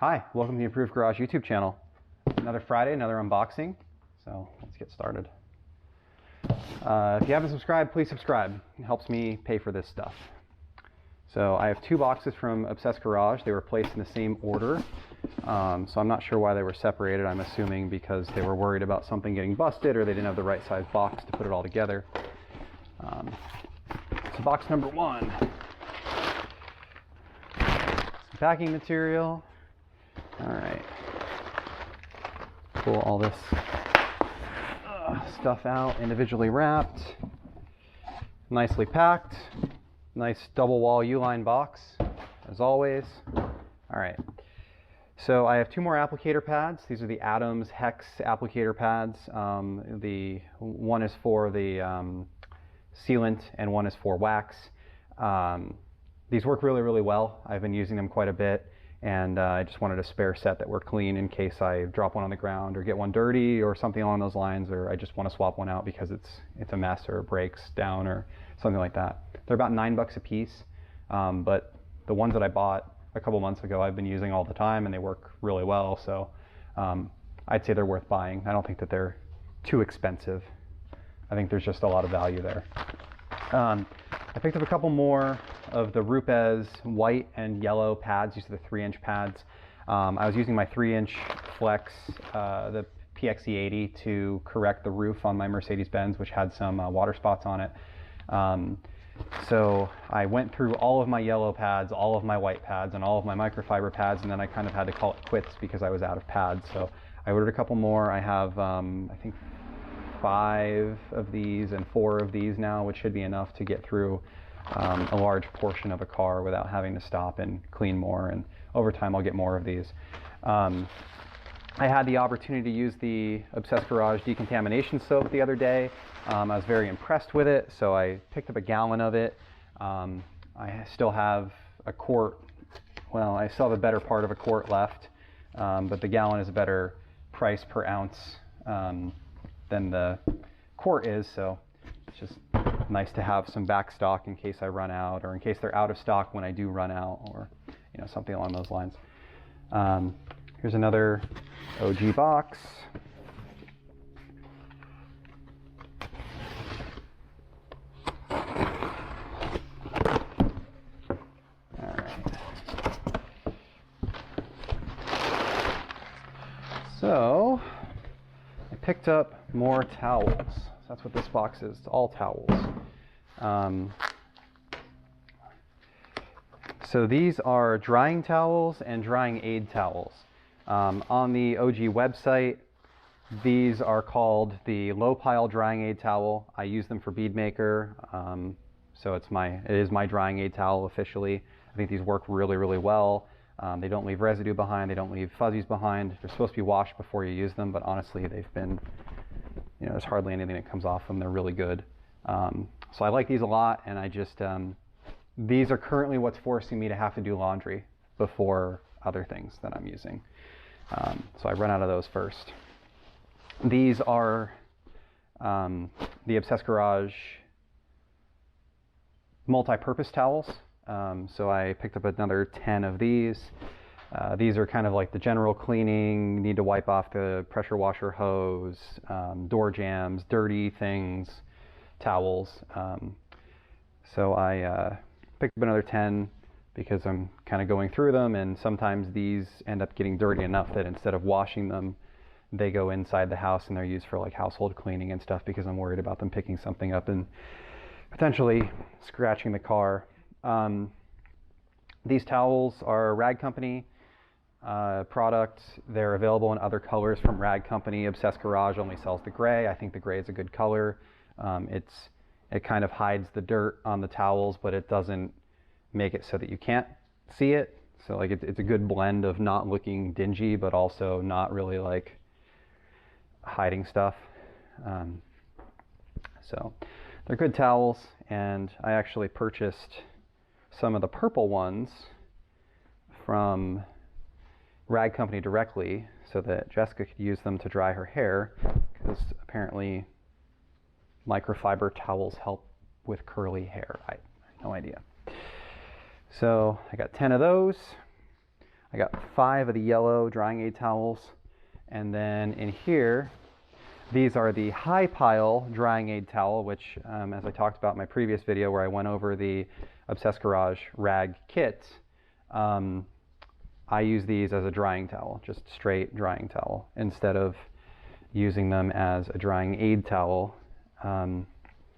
Hi, welcome to the Improved Garage YouTube channel. Another Friday, another unboxing. So let's get started. If you haven't subscribed, please subscribe. It helps me pay for this stuff. So I have two boxes from Obsessed Garage. They were placed in the same order. So I'm not sure why they were separated. I'm assuming because they were worried about something getting busted or they didn't have the right size box to put it all together. So box number one. Some packing material. All right. Pull all this stuff out, individually wrapped, nicely packed. Nice double wall U-line box, as always. All right. So I have two more applicator pads. These are the Adams Hex applicator pads. The one is for the sealant and one is for wax. These work really, really well. I've been using them quite a bit, and I just wanted a spare set that were clean in case I drop one on the ground or get one dirty or something along those lines, or I just want to swap one out because it's a mess or it breaks down or something like that. They're about $9 a piece, but the ones that I bought a couple months ago I've been using all the time and they work really well, so I'd say they're worth buying. I don't think that they're too expensive. I think there's just a lot of value there. I picked up a couple more of the Rupes white and yellow pads. These are the 3-inch pads. I was using my 3-inch Flex, the PXE80, to correct the roof on my Mercedes-Benz, which had some water spots on it. So I went through all of my yellow pads, all of my white pads, and all of my microfiber pads, and then I kind of had to call it quits because I was out of pads. So I ordered a couple more. I have, I think, 5 of these and 4 of these now, which should be enough to get through a large portion of a car without having to stop and clean more, and over time I'll get more of these. I had the opportunity to use the Obsessed Garage Decontamination soap the other day. I was very impressed with it, so I picked up a gallon of it. I still have a quart, well, I still have a better part of a quart left, but the gallon is a better price per ounce than the quart is, so it's just nice to have some back stock in case I run out, or in case they're out of stock when I do run out, or something along those lines. Here's another OG box. All right. So I picked up more towels. That's what this box is. It's all towels. So these are drying towels and drying aid towels. On the OG website, these are called the low pile drying aid towel. I use them for Bead Maker, so it is my drying aid towel officially. I think these work really, really well. They don't leave residue behind. They don't leave fuzzies behind. They're supposed to be washed before you use them, but honestly, they've been, there's hardly anything that comes off them. They're really good. So I like these a lot, and I just, these are currently what's forcing me to have to do laundry before other things that I'm using. So I run out of those first. These are the Obsessed Garage multi-purpose towels. So I picked up another 10 of these. These are kind of like the general cleaning, need to wipe off the pressure washer hose, door jambs, dirty things, towels. So I picked up another 10 because I'm kind of going through them, and sometimes these end up getting dirty enough that instead of washing them, they go inside the house and they're used for like household cleaning and stuff because I'm worried about them picking something up and potentially scratching the car. These towels are a Rag Company product. They're available in other colors from Rag Company. Obsessed Garage only sells the gray. I think the gray is a good color. It kind of hides the dirt on the towels, but it doesn't make it so that you can't see it. So like it's a good blend of not looking dingy, but also not really like hiding stuff. So they're good towels, and I actually purchased some of the purple ones from Rag Company directly so that Jessica could use them to dry her hair, because apparently microfiber towels help with curly hair. I have no idea. So I got 10 of those. I got 5 of the yellow drying aid towels. And then in here, these are the high pile drying aid towel, which as I talked about in my previous video where I went over the Obsessed Garage rag kit, I use these as a drying towel, just straight drying towel, instead of using them as a drying aid towel,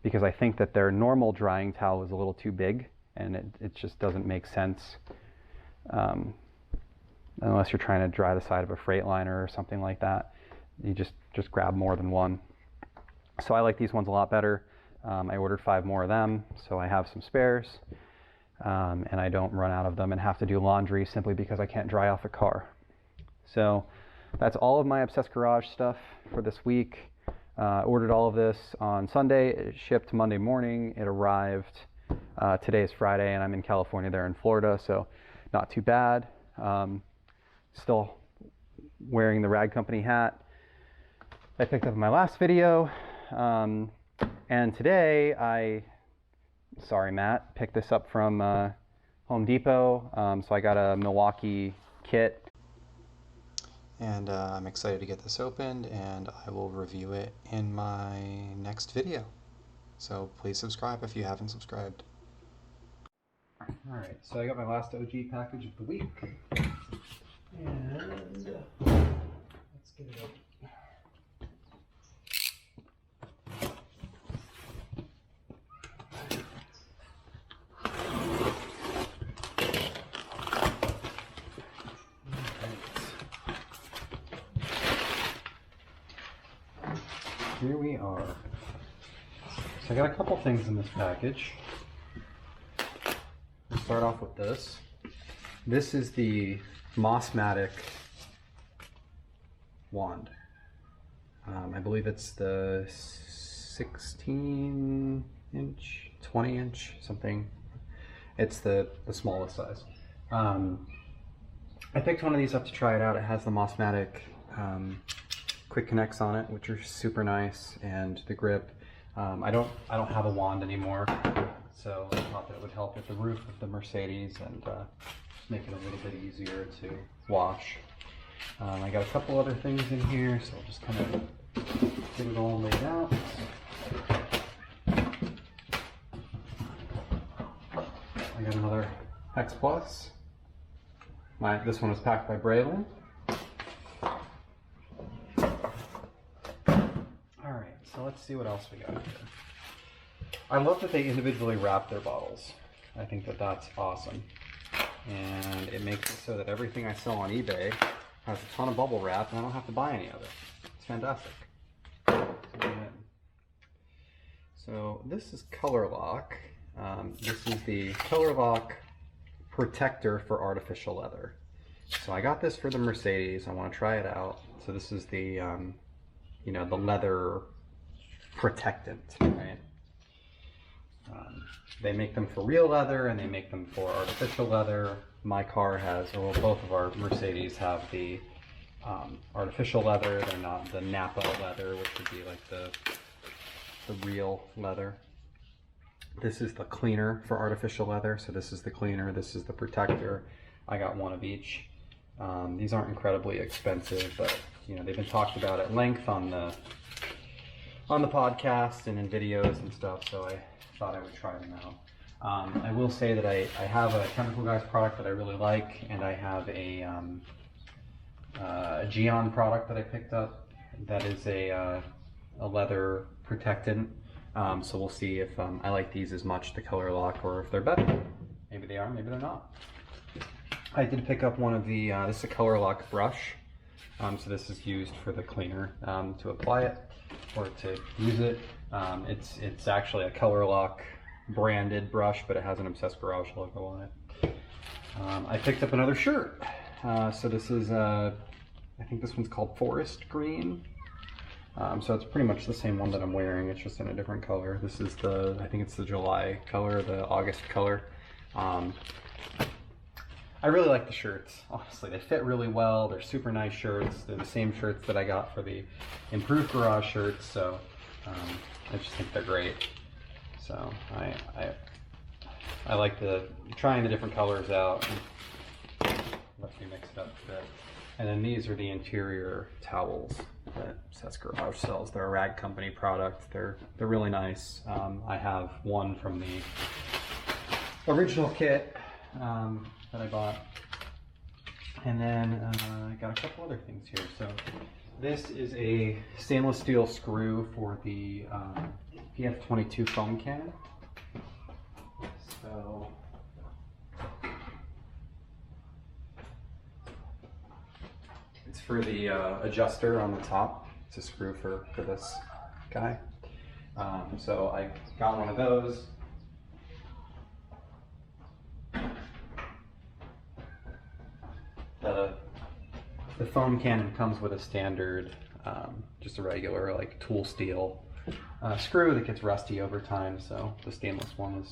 because I think that their normal drying towel is a little too big, and it just doesn't make sense unless you're trying to dry the side of a Freightliner or something like that. You just grab more than one. So I like these ones a lot better. I ordered 5 more of them, so I have some spares, and I don't run out of them and have to do laundry simply because I can't dry off a car. So that's all of my Obsessed Garage stuff for this week. Ordered all of this on Sunday. It shipped Monday morning. It arrived. Today is Friday, and I'm in California. They're in Florida, so not too bad. Still wearing the Rag Company hat I picked up in my last video. And today sorry Matt, picked this up from Home Depot. So I got a Milwaukee kit. And I'm excited to get this opened, and I will review it in my next video. So please subscribe if you haven't subscribed. Alright, so I got my last OG package of the week. And let's get it open. Here we are. So I got a couple things in this package. We'll start off with this. This is the Mosmatic wand. I believe it's the 16 inch, 20 inch, something. It's the smallest size. I picked one of these up to try it out. It has the Mosmatic quick connects on it, which are super nice, and the grip. I don't have a wand anymore, so I thought that it would help with the roof of the Mercedes and make it a little bit easier to wash. I got a couple other things in here, so I'll just kind of get it all laid out. I got another X Plus. This one was packed by Braylon. Alright, so let's see what else we got here. I love that they individually wrap their bottles. I think that that's awesome. And it makes it so that everything I sell on eBay has a ton of bubble wrap and I don't have to buy any of it. It's fantastic. So this is Color Lock. This is the Color Lock protector for artificial leather. So I got this for the Mercedes. I want to try it out. So this is the, you know, the leather protectant, right? They make them for real leather and they make them for artificial leather. My car has, or well, both of our Mercedes have the artificial leather. They're not the Nappa leather, which would be like the real leather. This is the cleaner for artificial leather. So this is the cleaner, this is the protector. I got one of each. These aren't incredibly expensive, but you know, they've been talked about at length on the podcast and in videos and stuff, so I thought I would try them out. I will say that I have a Chemical Guys product that I really like, and I have a Geon product that I picked up that is a leather protectant. So we'll see if I like these as much, the Color Lock, or if they're better. Maybe they are, maybe they're not. I did pick up one of the, this is a Color Lock brush. So this is used for the cleaner to apply it or to use it. It's actually a Color Lock branded brush, but it has an Obsessed Garage logo on it. I picked up another shirt. So this is, I think this one's called Forest Green. So it's pretty much the same one that I'm wearing, it's just in a different color. This is the, I think it's the July color, the August color. I really like the shirts, honestly. They fit really well, they're super nice shirts. They're the same shirts that I got for the Improved Garage shirts, so I just think they're great. So I like trying the different colors out. Let me mix fit. And then these are the interior towels that Seth's Garage sells. They're a rag company product. They're really nice. I have one from the original kit that I bought. And then I got a couple other things here. So this is a stainless steel screw for the PF22 foam cannon. So it's for the adjuster on the top. It's a screw for this guy. So I got one of those. The foam cannon comes with a standard, just a regular like tool steel screw that gets rusty over time. So the stainless one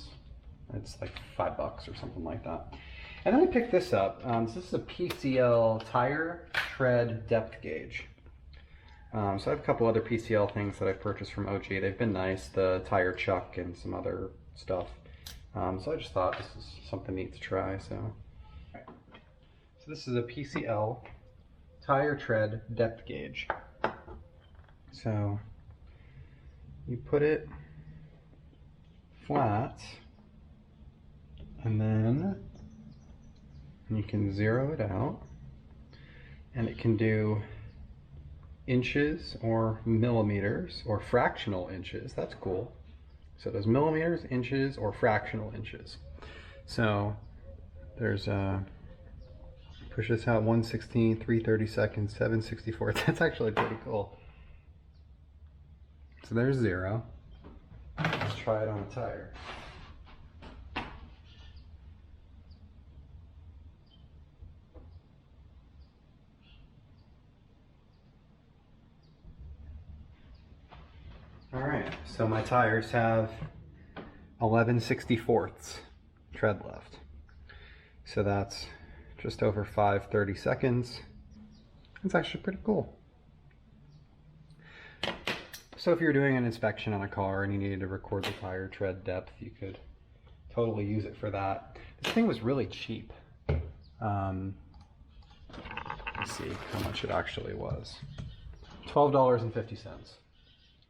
it's like $5 or something like that. And then I picked this up. So this is a PCL tire tread depth gauge. So I have a couple other PCL things that I've purchased from OG. They've been nice, the tire chuck and some other stuff. So I just thought this is something neat to try. So this is a PCL tire tread depth gauge. So you put it flat and then you can zero it out, and it can do inches or millimeters or fractional inches. That's cool. So it does millimeters, inches, or fractional inches. So there's push this out 1/16, 3/32, 7/64. That's actually pretty cool. So there's 0. Let's try it on a tire. All right, so my tires have 11/64 tread left. So that's just over 5/32. It's actually pretty cool. So if you're doing an inspection on a car and you needed to record the tire tread depth, you could totally use it for that. This thing was really cheap. Let's see how much it actually was. $12.50.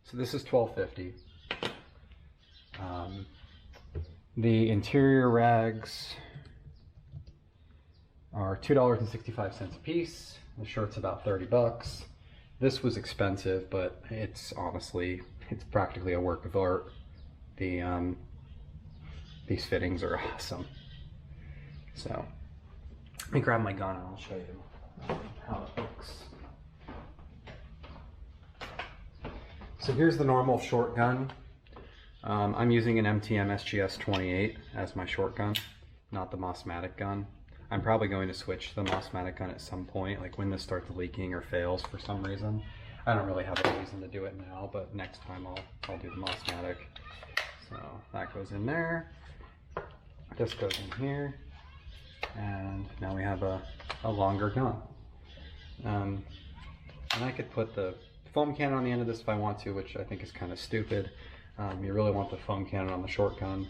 So this is $12.50. The interior rags are $2.65 a piece. The shirt's about $30. This was expensive, but it's honestly, it's practically a work of art. These fittings are awesome. So let me grab my gun and I'll show you how it looks. So here's the normal short gun. I'm using an MTM SGS 28 as my short gun, not the Mosmatic gun. I'm probably going to switch to the Mosmatic gun at some point, like when this starts leaking or fails for some reason. I don't really have a reason to do it now, but next time I'll do the Mosmatic. So that goes in there. This goes in here. And now we have a longer gun. And I could put the foam cannon on the end of this if I want to, which I think is kind of stupid. You really want the foam cannon on the short gun,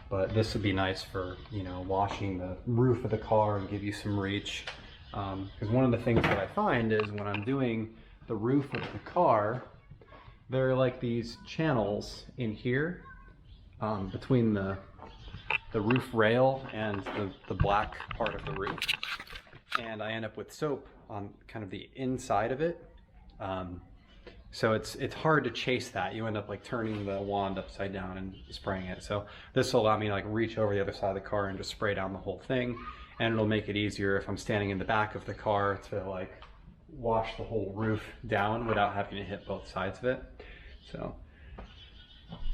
but this would be nice for, you know, washing the roof of the car and give you some reach. Because one of the things that I find is when I'm doing the roof of the car, there are like these channels in here between the roof rail and the black part of the roof, and I end up with soap on kind of the inside of it. So it's hard to chase that. You end up like turning the wand upside down and spraying it. So this will allow me to like reach over the other side of the car and just spray down the whole thing. And it'll make it easier if I'm standing in the back of the car to like wash the whole roof down without having to hit both sides of it. So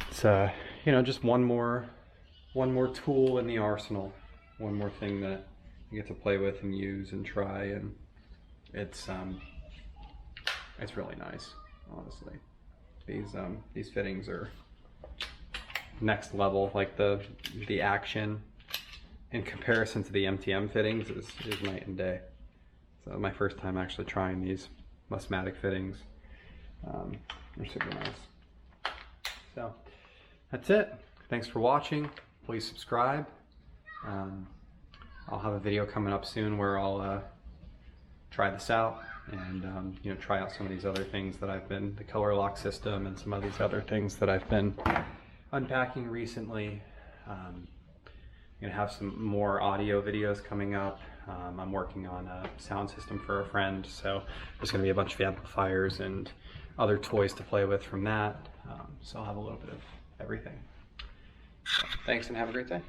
it's you know, just one more tool in the arsenal, one more thing that you get to play with and use and try, and it's really nice. Honestly, these fittings are next level. Like the action in comparison to the MTM fittings is night and day. So my first time actually trying these Mosmatic fittings. They're super nice. So that's it. Thanks for watching. Please subscribe. I'll have a video coming up soon where I'll try this out and you know, try out some of these other things that I've been, the color lock system and some of these other things that I've been unpacking recently. I'm gonna have some more audio videos coming up. I'm working on a sound system for a friend, so there's gonna be a bunch of amplifiers and other toys to play with from that. So I'll have a little bit of everything. So, thanks and have a great day.